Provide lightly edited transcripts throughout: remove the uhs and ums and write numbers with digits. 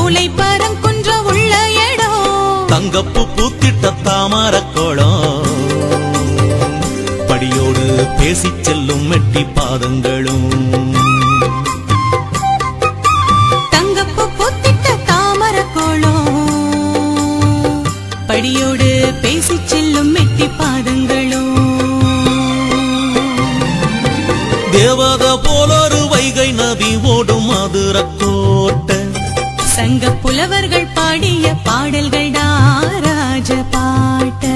மூலை பரங்குன்ற உள்ள இடம் தங்கப்பு பூத்திட்ட தாமரக்கோளம் படியோடு பேசிச் செல்லும் மெட்டி பாதங்களும் தங்கப்பு பூத்திட்ட தாமரக்கோளம் படியோடு பேசிச் செல்லும் மெட்டி பாதங்களும் தேவத போலொரு வைகை நதி ஓடும் மதுரக்கோட்டை சங்க புலவர்கள் பாடிய பாடல்கள் ராஜ பாட்டு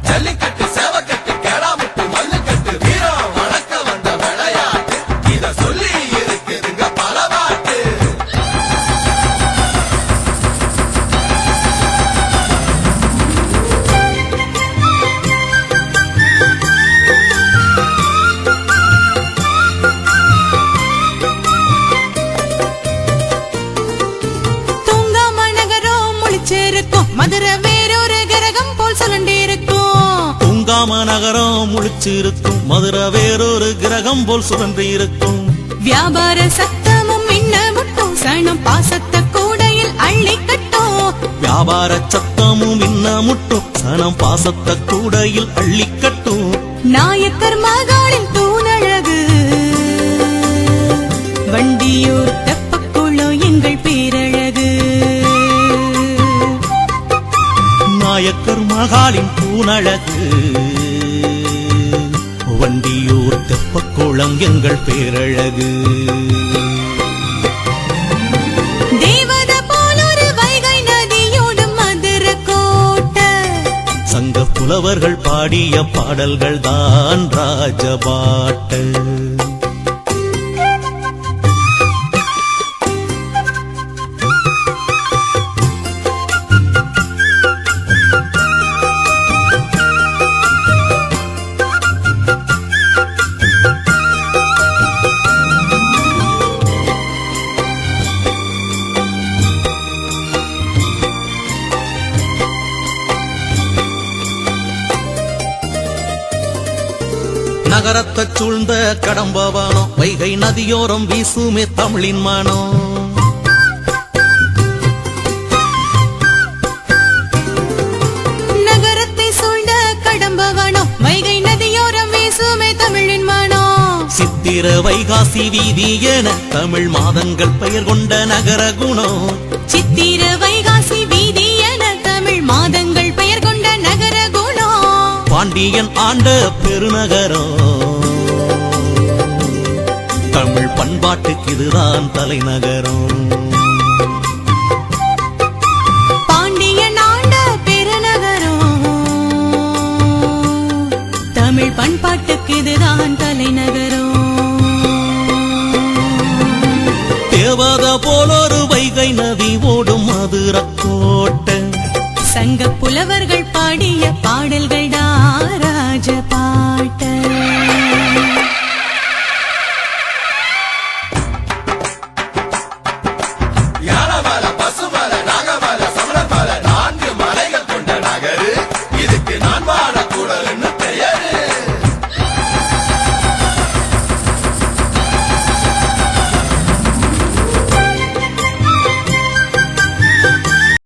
ஜல்லிக்கட்டு சேவக்கட்டு கேடாமுட்டு மல்லுக்கட்டு வீரம் வணக்க வந்த விளையாட்டு இத சொல்லி இருக்குதுங்க பலவாட்டு மதுரை வேறொரு கிரகம் போல் சுழண்டிருக்கும் தூங்காம நகரம் முழிச்சிருக்கும் மதுரை வேறொரு கிரகம் போல் சுழன்று இருக்கும் வியாபார சத்தமும் இன்னமுட்டும் சனம் பாசத்த கூடையில் அள்ளி கட்டும் வியாபார சத்தமும் இன்னமுட்டும் சனம் பாசத்த கூடையில் அள்ளி கட்டும் நாயக்கர் மகளின் தூணழகு வண்டியூர் தெப்பக்குளம் எங்கள் பேரழகு நாயக்கர் மகாலின் பூனழகு வண்டியூர் தெப்பக்குளம் எங்கள் பேரழகு தேவத போலொரு வைகை நதியோடும் மதுரக்கோட்டை சங்க புலவர்கள் பாடிய பாடல்கள் தான் ராஜபாட்டு நகரத்தை சூழ்ந்த கடம்பவானம் வைகை நதியோரம் வீசுமே தமிழின் மானம் நகரத்தை சூழ்ந்த கடம்பவானம் வைகை நதியோரம் வீசுமே தமிழின் மானம் சித்திர வைகாசி வீதி என தமிழ் மாதங்கள் பெயர் கொண்ட நகர குணம் சித்திர வைகாசி வீதி என தமிழ் மாதங்கள் பெயர் கொண்ட நகர குணம் பாண்டியன் ஆண்ட பெருநகரம் தமிழ் பண்பாட்டுக்கு இதுதான் தலைநகரம் பாண்டியன் ஆண்ட பெருநகரம் தமிழ் பண்பாட்டுக்கு இதுதான் தலைநகரம் தேவத போலொரு வைகை நதி ஓடும் மதுரக்கோட்டை சங்க புலவர்கள் பாடிய பாடல்கள் ராஜ பாட்டு